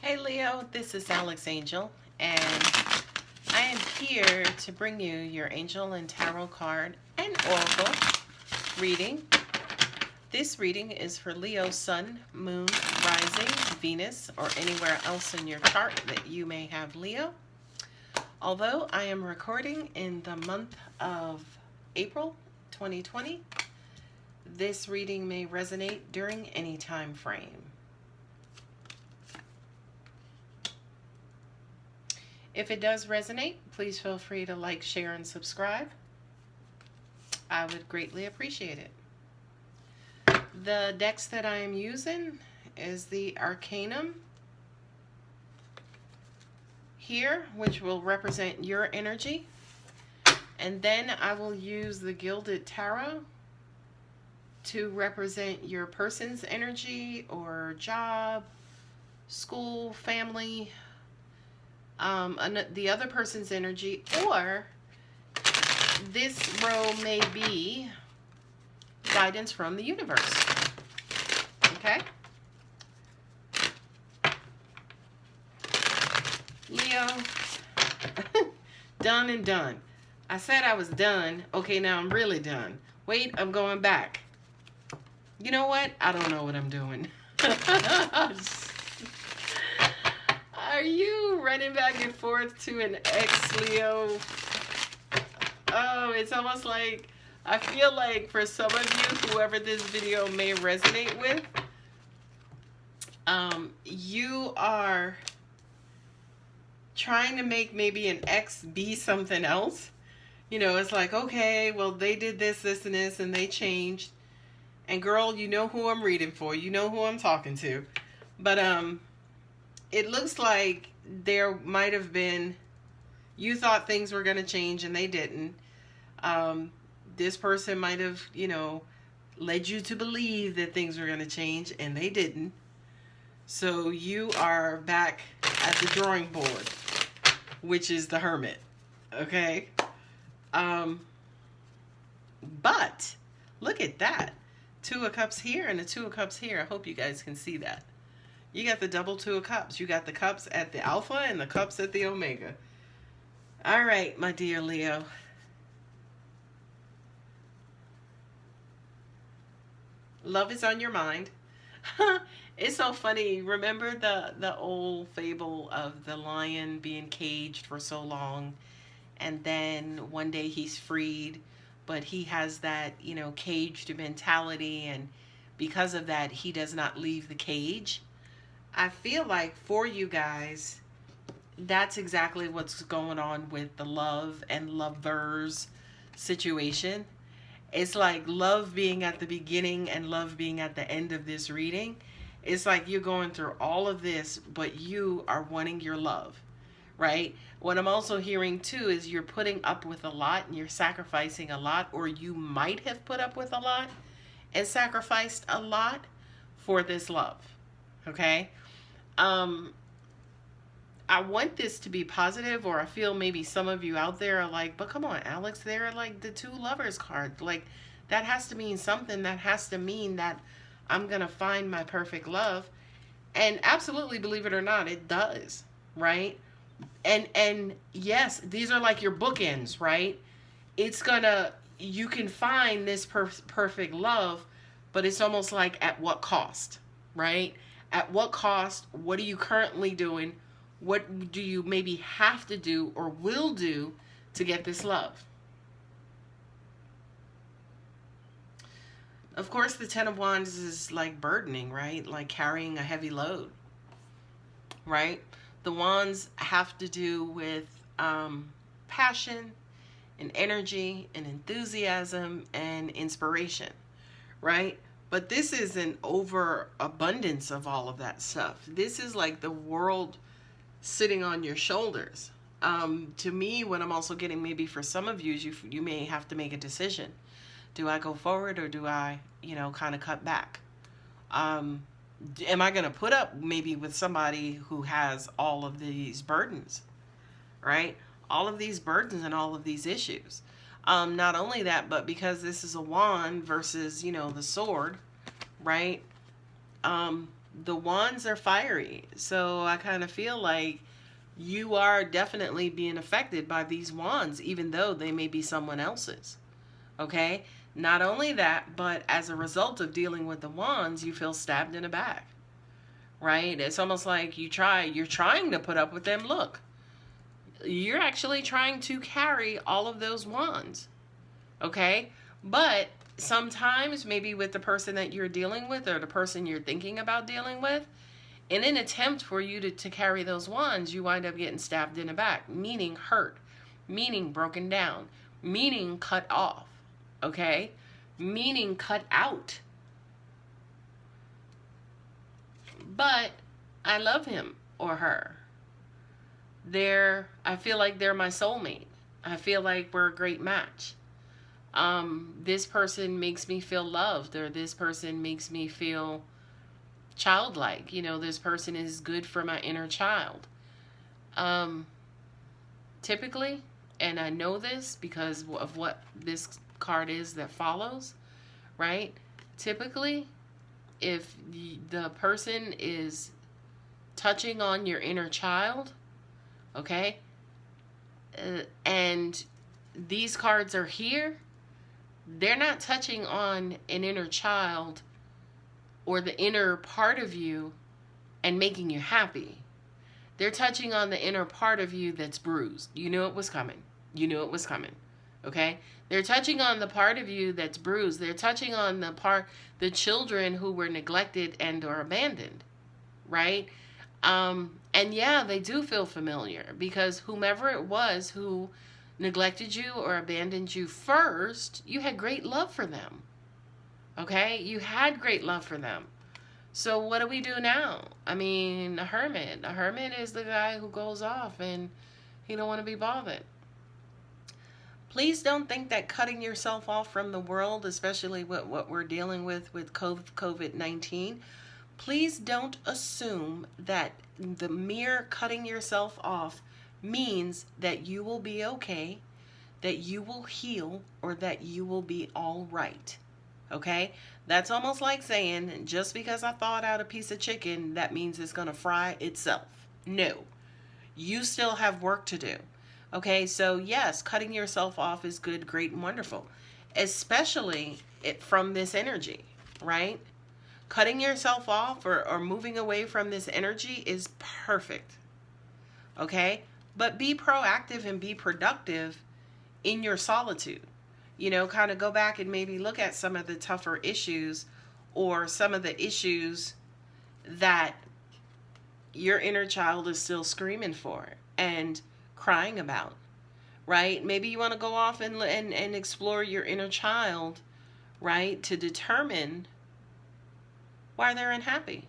Hey Leo, this is Alex Angel, and I am here to bring you your angel and tarot card and oracle reading. This reading is for Leo, Sun, Moon, Rising, Venus, or anywhere else in your chart that you may have Leo. Although I am recording in the month of April 2020, this reading may resonate during any time frame. If it does resonate, please feel free to like, share, and subscribe. I would greatly appreciate it. The decks that I am using is the Arcanum here, which will represent your energy. And then I will use the Gilded Tarot to represent your person's energy or job, school, family, the other person's energy, or this row may be guidance from the universe. Okay? Leo, done and done. I said I was done. Okay, now I'm really done. Wait, I'm going back. You know what? I don't know what I'm doing. Are you running back and forth to an ex, Leo? Oh, it's almost like, I feel like for some of you, whoever this video may resonate with, you are trying to make maybe an ex be something else. You know, it's like, okay, well, they did this, this, and this, and they changed. And girl, you know who I'm reading for. You know who I'm talking to. But, it looks like there might have been, you thought things were going to change and they didn't. This person might have, you know, led you to believe that things were going to change and they didn't. So you are back at the drawing board, which is the Hermit. Okay? But look at that. Two of Cups here and the Two of Cups here. I hope you guys can see that. You got the double Two of Cups. You got the cups at the Alpha and the cups at the Omega. All right, my dear Leo. Love is on your mind. It's so funny. Remember the old fable of the lion being caged for so long, and then one day he's freed, but he has that, you know, caged mentality, and because of that, he does not leave the cage. I feel like for you guys, that's exactly what's going on with the love and lovers situation. It's like love being at the beginning and love being at the end of this reading. It's like you're going through all of this, but you are wanting your love, right? What I'm also hearing too is you're putting up with a lot and you're sacrificing a lot, or you might have put up with a lot and sacrificed a lot for this love. Okay? I want this to be positive, or I feel maybe some of you out there are like, but come on, Alex, they're like the two lovers card. Like, that has to mean something. That has to mean that I'm going to find my perfect love. And absolutely, believe it or not, it does, right? And yes, these are like your bookends, right? It's gonna, you can find this perfect love, but it's almost like at what cost, right? At what cost? What are you currently doing? What do you maybe have to do or will do to get this love? Of course, the Ten of Wands is like burdening, right? Like carrying a heavy load, right? The Wands have to do with passion and energy and enthusiasm and inspiration, right? But this is an overabundance of all of that stuff. This is like the world sitting on your shoulders. To me, what I'm also getting, maybe for some of you, is you may have to make a decision. Do I go forward or do I, you know, kind of cut back? Am I going to put up maybe with somebody who has all of these burdens, right? All of these burdens and all of these issues. Not only that, but because this is a wand versus, you know, the sword, right? the wands are fiery. So I kind of feel like you are definitely being affected by these wands, even though they may be someone else's. Okay? Not only that, but as a result of dealing with the wands, you feel stabbed in the back. Right? It's almost like you're trying to put up with them. Look, you're actually trying to carry all of those wands. Okay? But sometimes, maybe with the person that you're dealing with or the person you're thinking about dealing with, in an attempt for you to carry those wands, you wind up getting stabbed in the back, meaning hurt, meaning broken down, meaning cut off. Okay? Meaning cut out. But I love him or her. I feel like they're my soulmate. I feel like we're a great match. This person makes me feel loved, or this person makes me feel childlike. You know, this person is good for my inner child. Typically, and I know this because of what this card is that follows, right? Typically, if the person is touching on your inner child, okay, and these cards are here, they're not touching on an inner child or the inner part of you and making you happy. They're touching on the inner part of you that's bruised. You knew it was coming. You knew it was coming. Okay? They're touching on the part of you that's bruised. They're touching on the children who were neglected and or abandoned. Right? And yeah, they do feel familiar, because whomever it was who neglected you or abandoned you first, you had great love for them. Okay? You had great love for them. So what do we do now? I mean, a hermit. A hermit is the guy who goes off and he don't want to be bothered. Please don't think that cutting yourself off from the world, especially what we're dealing with COVID-19, please don't assume that the mere cutting yourself off means that you will be okay, that you will heal, or that you will be all right. Okay? That's almost like saying, just because I thawed out a piece of chicken, that means it's going to fry itself. No. You still have work to do. Okay? So yes, cutting yourself off is good, great, and wonderful. Especially from this energy, right? Cutting yourself off or moving away from this energy is perfect. Okay? But be proactive and be productive in your solitude. You know, kind of go back and maybe look at some of the tougher issues or some of the issues that your inner child is still screaming for and crying about, right? Maybe you want to go off and explore your inner child, right, to determine why they're unhappy.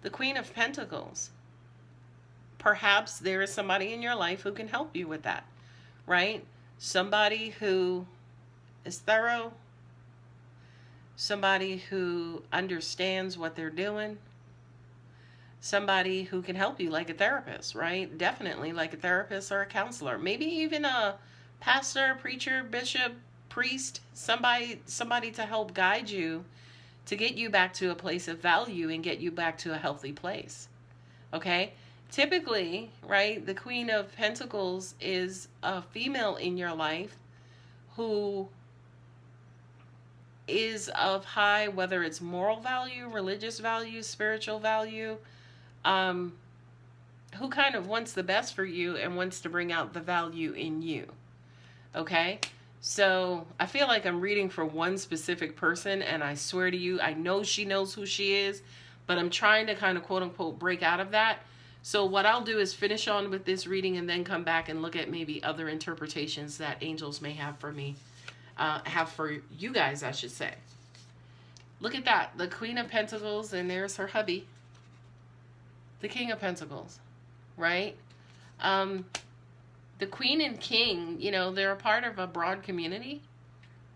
The Queen of Pentacles. Perhaps there is somebody in your life who can help you with that, right? Somebody who is thorough, somebody who understands what they're doing, somebody who can help you, like a therapist, right? Definitely like a therapist or a counselor, maybe even a pastor, preacher, bishop, priest, somebody to help guide you to get you back to a place of value and get you back to a healthy place. Okay? Typically, right, the Queen of Pentacles is a female in your life who is of high, whether it's moral value, religious value, spiritual value, who kind of wants the best for you and wants to bring out the value in you. Okay? So I feel like I'm reading for one specific person, and I swear to you, I know she knows who she is, but I'm trying to kind of quote unquote break out of that. So what I'll do is finish on with this reading and then come back and look at maybe other interpretations that angels may have for me, have for you guys, I should say. Look at that, the Queen of Pentacles, and there's her hubby, the King of Pentacles, right? The Queen and King, you know, they're a part of a broad community,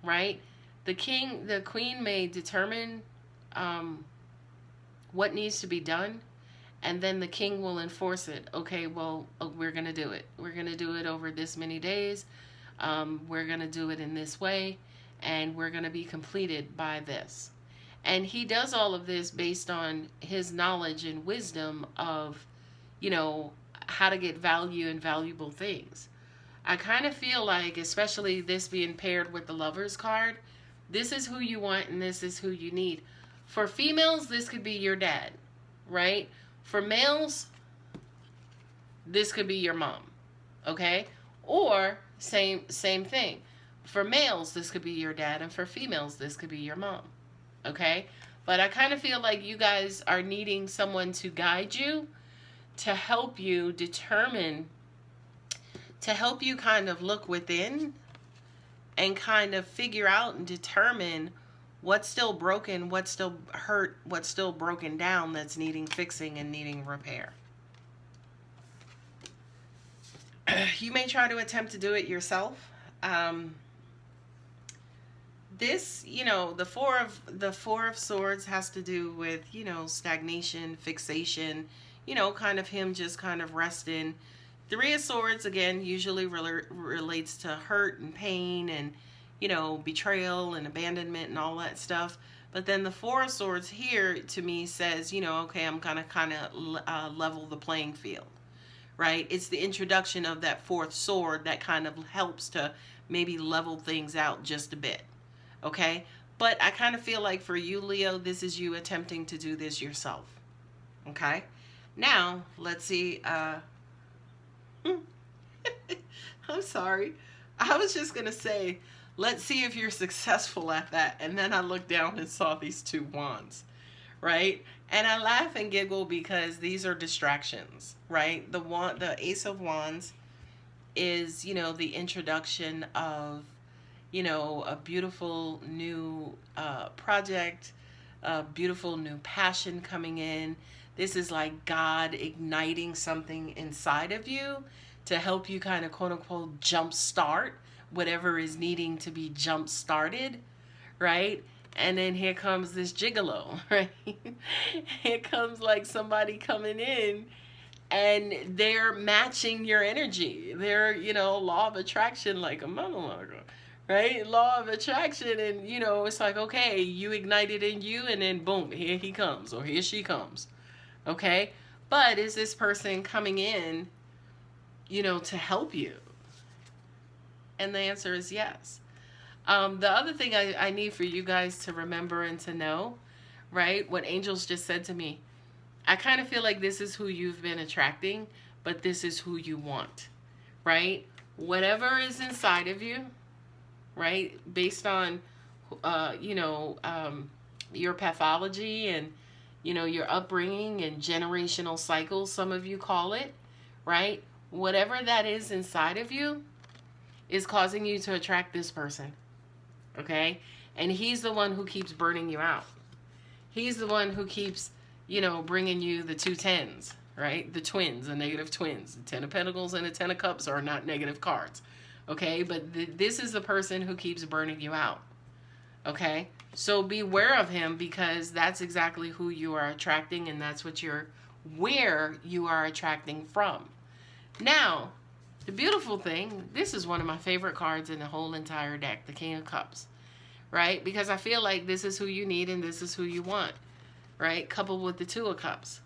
right? The Queen may determine what needs to be done, and then the King will enforce it. Okay, well, we're going to do it. We're going to do it over this many days. We're going to do it in this way, and we're going to be completed by this. And he does all of this based on his knowledge and wisdom of, you know, how to get value and valuable things. I kind of feel like, especially this being paired with the Lover's card, this is who you want and this is who you need. For females, this could be your dad, right? For males, this could be your mom, okay? Or same thing. For males, this could be your dad, and for females, this could be your mom. Okay? But I kind of feel like you guys are needing someone to guide you, to help you determine, to help you kind of look within and kind of figure out and determine what's still broken, what's still hurt, what's still broken down that's needing fixing and needing repair. You may try to attempt to do it yourself. This, you know, the four of swords has to do with, you know, stagnation, fixation, you know, kind of him just kind of resting. Three of swords, again, usually relates to hurt and pain and, you know, betrayal and abandonment and all that stuff. But then the four of swords here to me says, you know, okay, I'm gonna kind of level the playing field, right? It's the introduction of that fourth sword that kind of helps to maybe level things out just a bit. Okay, but I kind of feel like for you, Leo, this is you attempting to do this yourself. Okay, now let's see. I'm sorry. I was just going to say, let's see if you're successful at that. And then I looked down and saw these two wands, right? And I laugh and giggle because these are distractions, right? The Ace of Wands is, you know, the introduction of, you know, a beautiful new project, a beautiful new passion coming in. This is like God igniting something inside of you to help you kind of quote unquote jump start whatever is needing to be jump started, right? And then here comes this gigolo, right? Here comes like somebody coming in and they're matching your energy. They're, you know, law of attraction like a monologue. Right? Law of attraction. And, you know, it's like, okay, you ignite it in you and then boom, here he comes or here she comes. Okay? But is this person coming in, you know, to help you? And the answer is yes. The other thing I need for you guys to remember and to know, right? What angels just said to me, I kind of feel like this is who you've been attracting, but this is who you want, right? Whatever is inside of you, right? Based on, you know, your pathology and, you know, your upbringing and generational cycles, some of you call it, right? Whatever that is inside of you is causing you to attract this person, okay? And he's the one who keeps burning you out. He's the one who keeps, you know, bringing you the 2 tens, right? The twins, the negative twins. The 10 of Pentacles and the 10 of Cups are not negative cards. Okay, but this is the person who keeps burning you out. Okay, so beware of him because that's exactly who you are attracting and that's what where you are attracting from. Now, the beautiful thing, this is one of my favorite cards in the whole entire deck, the King of Cups, right? Because I feel like this is who you need and this is who you want, right? Coupled with the Two of Cups.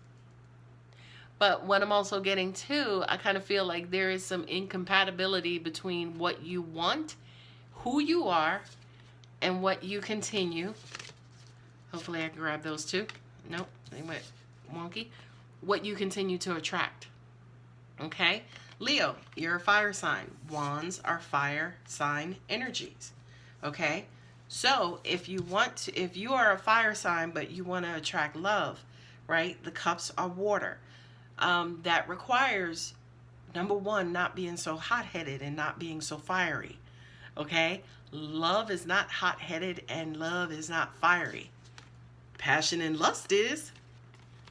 But what I'm also getting to, I kind of feel like there is some incompatibility between what you want, who you are, and what you continue. Hopefully I can grab those two. Nope, they went wonky. What you continue to attract. Okay? Leo, you're a fire sign. Wands are fire sign energies. Okay? So if you are a fire sign, but you want to attract love, right? The cups are water. That requires, number one, not being so hot-headed and not being so fiery, okay? Love is not hot-headed and love is not fiery. Passion and lust is,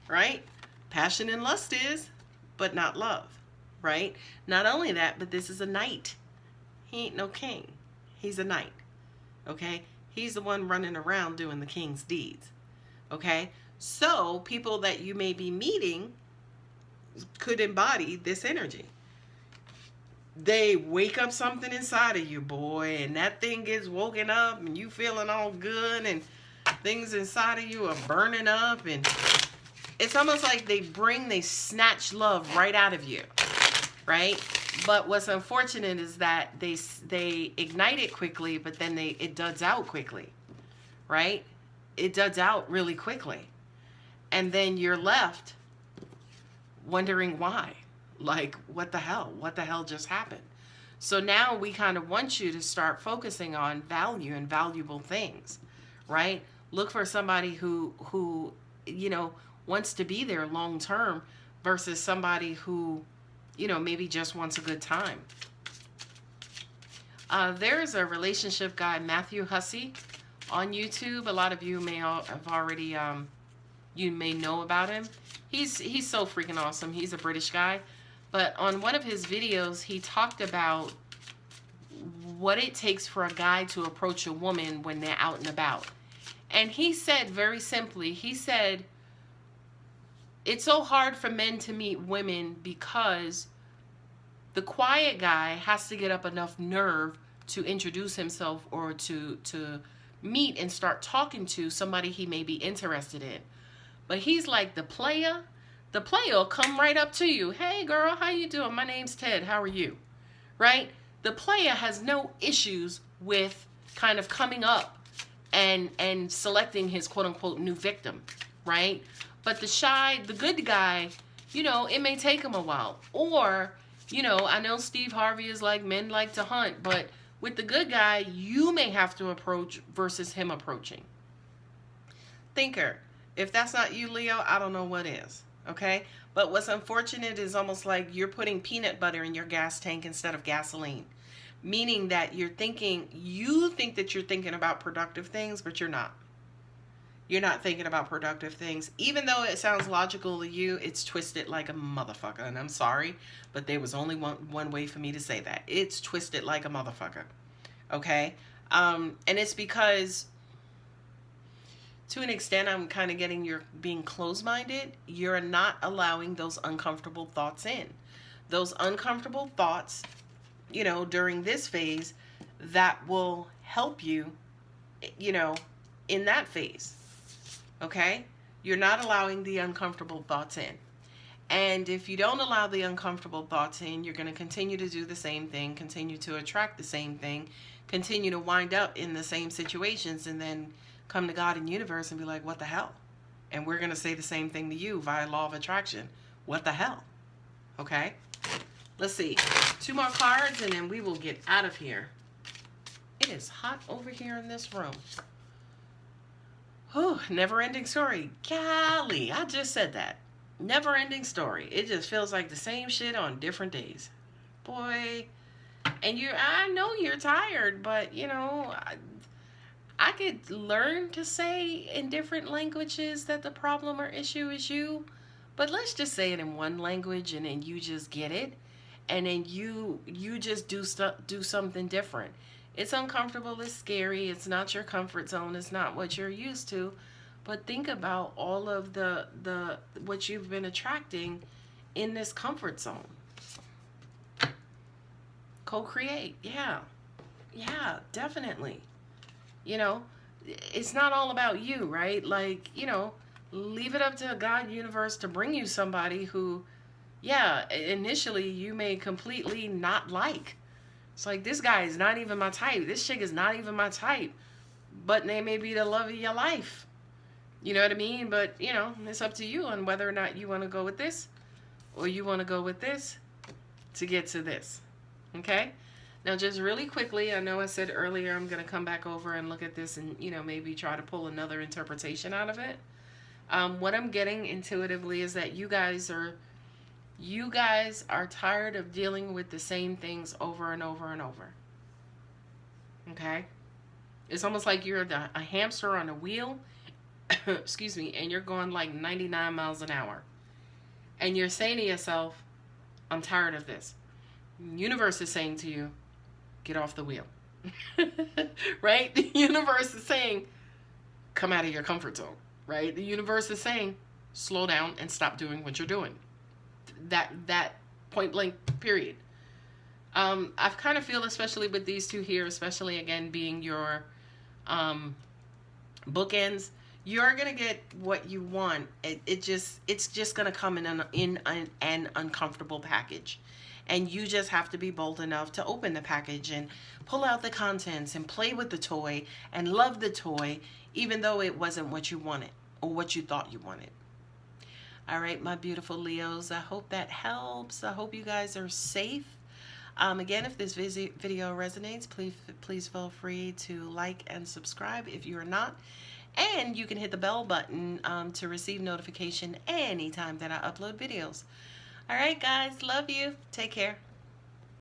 right? Passion and lust is, but not love, right? Not only that, but this is a knight. He ain't no king. He's a knight, okay? He's the one running around doing the king's deeds, okay? So people that you may be meeting could embody this energy. They wake up something inside of you, boy, and that thing gets woken up and you feeling all good and Things inside of you are burning up, and it's almost like they snatch love right out of you, right? But what's unfortunate is that they ignite it quickly, but then it duds out quickly, right? It duds out really quickly. And then you're left wondering why. Like, what the hell? What the hell just happened? So now we kind of want you to start focusing on value and valuable things, right? Look for somebody who wants to be there long term versus somebody who, maybe just wants a good time. There's a relationship guy, Matthew Hussey, on YouTube. A lot of you may have already, you may know about him. He's so freaking awesome. He's a British guy. But on one of his videos, he talked about what it takes for a guy to approach a woman when they're out and about. And he said very simply, he said, it's so hard for men to meet women because the quiet guy has to get up enough nerve to introduce himself or to meet and start talking to somebody he may be interested in. But he's like, the player will come right up to you. Hey girl, how you doing? My name's Ted. How are you? Right? The player has no issues with kind of coming up and selecting his quote unquote new victim, right? But the good guy, it may take him a while. Or, I know Steve Harvey is like, men like to hunt, but with the good guy, you may have to approach versus him approaching. Thinker, if that's not you, Leo, I don't know what is. Okay? But what's unfortunate is almost like you're putting peanut butter in your gas tank instead of gasoline. Meaning that you think that you're thinking about productive things, but you're not. You're not thinking about productive things. Even though it sounds logical to you, it's twisted like a motherfucker. And I'm sorry, but there was only one way for me to say that. It's twisted like a motherfucker. Okay? And it's because, to an extent, I'm kind of getting you're being closed-minded. You're not allowing those uncomfortable thoughts in. Those uncomfortable thoughts, during this phase, that will help you, in that phase. Okay? You're not allowing the uncomfortable thoughts in. And if you don't allow the uncomfortable thoughts in, you're going to continue to do the same thing, continue to attract the same thing, continue to wind up in the same situations, and then come to God and universe and be like, what the hell? And we're going to say the same thing to you via law of attraction. What the hell? Okay? Let's see. 2 more cards and then we will get out of here. It is hot over here in this room. Whew, never-ending story. Golly, I just said that. Never-ending story. It just feels like the same shit on different days. Boy. And I know you're tired, but, I could learn to say in different languages that the problem or issue is you. But let's just say it in one language and then you just get it. And then you just do something different. It's uncomfortable, it's scary, it's not your comfort zone, it's not what you're used to. But think about all of the what you've been attracting in this comfort zone. Co-create, yeah, definitely. It's not all about you, right? Like, leave it up to God, universe to bring you somebody who, yeah, initially you may completely not like. It's like, this guy is not even my type. This chick is not even my type. But they may be the love of your life. You know what I mean? But, it's up to you on whether or not you want to go with this or you want to go with this to get to this. Okay? Now, just really quickly, I know I said earlier I'm going to come back over and look at this and, maybe try to pull another interpretation out of it. What I'm getting intuitively is that you guys are tired of dealing with the same things over and over and over. Okay? It's almost like you're a hamster on a wheel, excuse me, and you're going like 99 miles an hour. And you're saying to yourself, I'm tired of this. The universe is saying to you, get off the wheel. Right? The universe is saying, come out of your comfort zone. Right? The universe is saying, slow down and stop doing what you're doing. That point blank period. I kind of feel, especially with these two here, especially again being your bookends, you're gonna get what you want. It's just gonna come in an uncomfortable package, and you just have to be bold enough to open the package and pull out the contents and play with the toy and love the toy, even though it wasn't what you wanted or what you thought you wanted. All right, my beautiful Leos, I hope that helps. I hope you guys are safe. Again, if this video resonates, please feel free to like and subscribe if you're not. And you can hit the bell button to receive notification anytime that I upload videos. All right, guys, love you. Take care.